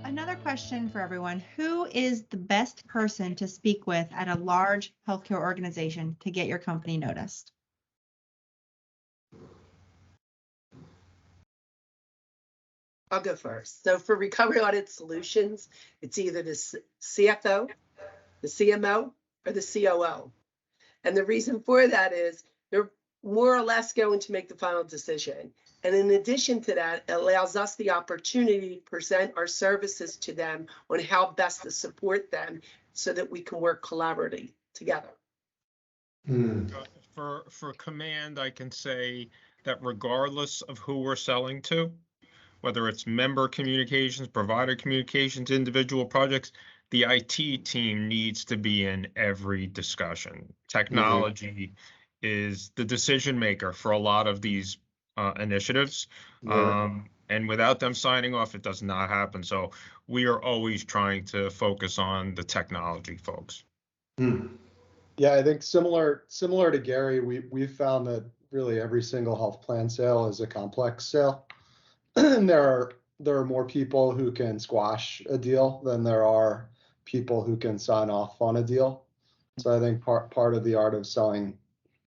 Another question for everyone. Who is the best person to speak with at a large healthcare organization to get your company noticed? I'll go first. So for Recovery Audit Solutions, it's either the CFO, the CMO, or the COO. And the reason for that is they're more or less going to make the final decision. And in addition to that, it allows us the opportunity to present our services to them on how best to support them so that we can work collaboratively together. For Command, I can say that regardless of who we're selling to, whether it's member communications, provider communications, individual projects, the IT team needs to be in every discussion. Technology is the decision maker for a lot of these initiatives. And without them signing off, it does not happen. So we are always trying to focus on the technology folks. Yeah, I think similar to Gary, we've found that really every single health plan sale is a complex sale. And there are more people who can squash a deal than there are people who can sign off on a deal. So I think part of the art of selling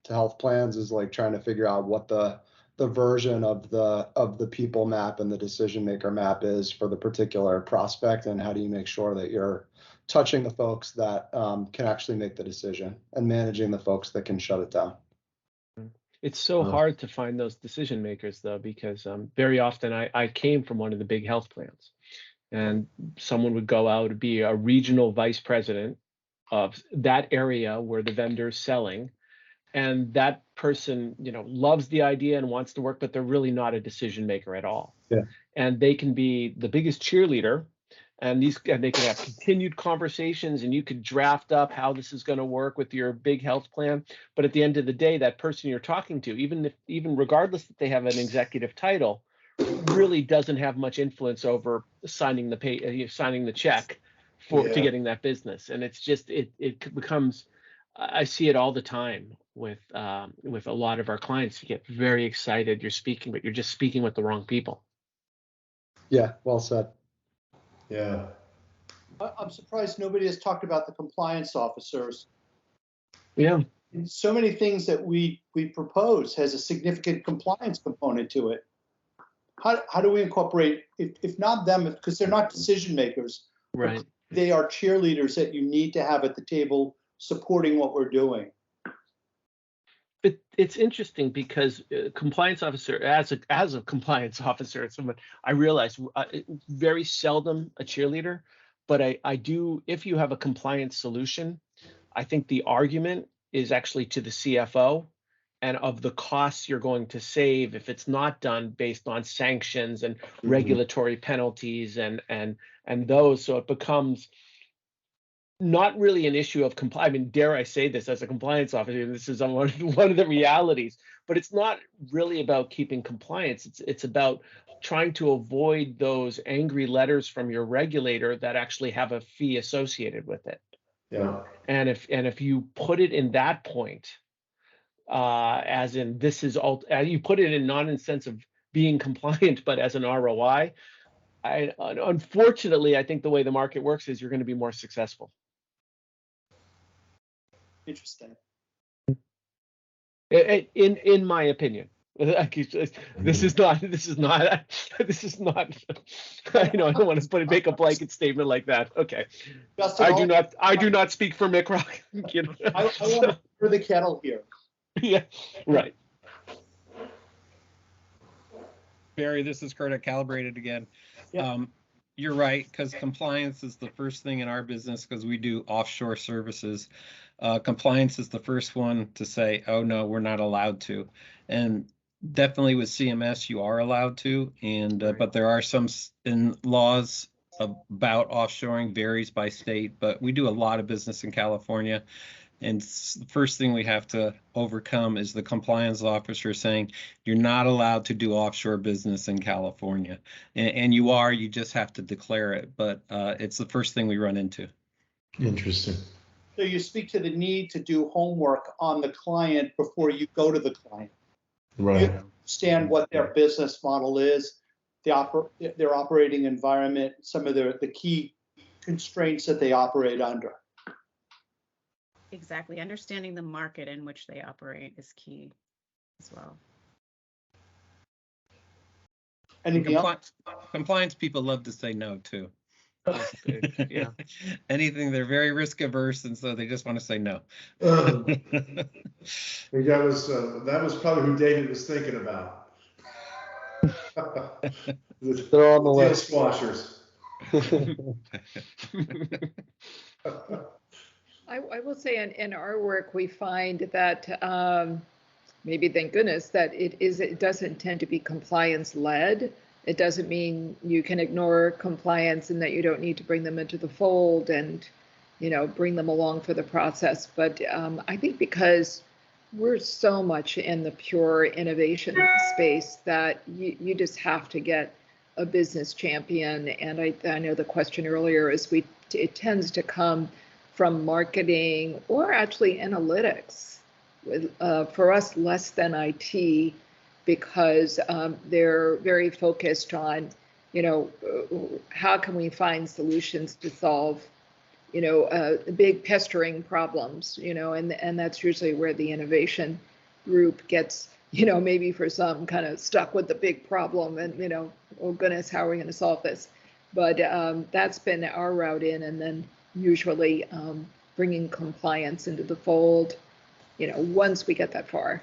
to health plans is like trying to figure out what the version of the people map and the decision maker map is for the particular prospect, and how do you make sure that you're touching the folks that can actually make the decision and managing the folks that can shut it down. It's so hard to find those decision makers, though, because very often I came from one of the big health plans, and someone would go out to be a regional vice president of that area where the vendor's selling, and that person, loves the idea and wants to work, but they're really not a decision maker at all. Yeah. And they can be the biggest cheerleader, and they can have continued conversations, and you could draft up how this is going to work with your big health plan. But at the end of the day, that person you're talking to, even regardless that they have an executive title, really doesn't have much influence over signing the check to getting that business. And it's just it becomes, I see it all the time with a lot of our clients. You get very excited, you're speaking, but you're just speaking with the wrong people. Yeah, well said. Yeah. I'm surprised nobody has talked about the compliance officers. Yeah. So many things that we propose has a significant compliance component to it. How do we incorporate, if not them, because they're not decision makers, right? They are cheerleaders that you need to have at the table supporting what we're doing. It's interesting because compliance officer, as a compliance officer, I realize very seldom a cheerleader, but I do. If you have a compliance solution, I think the argument is actually to the CFO and of the costs you're going to save if it's not done based on sanctions and regulatory penalties and those. So it becomes not really an issue of compliance. I mean, dare I say this as a compliance officer, this is one of the realities, but it's not really about keeping compliance. It's about trying to avoid those angry letters from your regulator that actually have a fee associated with it. Yeah. And if you put it in that point, as in this is all, you put it in not in the sense of being compliant, but as an ROI, unfortunately, I think the way the market works is you're going to be more successful. Interesting. In my opinion, this is not. I don't want to make a blanket statement like that. Okay, Justin, I do not speak for McClennan. I want to stir the kettle here. Yeah, right. Barry, this is Kurt at Calibrated again. Yeah. You're right, because compliance is the first thing in our business because we do offshore services. Compliance is the first one to say, oh, no, we're not allowed to. And definitely with CMS, you are allowed to. And but there are some laws about offshoring, varies by state. But we do a lot of business in California. And the first thing we have to overcome is the compliance officer saying you're not allowed to do offshore business in California. And you just have to declare it. But it's the first thing we run into. Interesting. So you speak to the need to do homework on the client before you go to the client. Right. You understand what their business model is, their operating environment, some of the key constraints that they operate under. Exactly. Understanding the market in which they operate is key as well. Anything else? Compliance people love to say no too. Yeah. Anything, they're very risk averse, and so they just want to say no. I think that was probably who David was thinking about. They're on the Deal list. squashers. I will say in our work, we find that maybe thank goodness that it doesn't tend to be compliance led. It doesn't mean you can ignore compliance and that you don't need to bring them into the fold and, you know, bring them along for the process. But I think because we're so much in the pure innovation space that you just have to get a business champion. And I know the question earlier is it tends to come from marketing or actually analytics. For us, less than IT, because they're very focused on, you know, how can we find solutions to solve, you know, big pestering problems, you know, and that's usually where the innovation group gets, you know, maybe for some kind of stuck with the big problem and, you know, oh goodness, how are we going to solve this? But that's been our route in, and then usually bringing compliance into the fold, you know, once we get that far.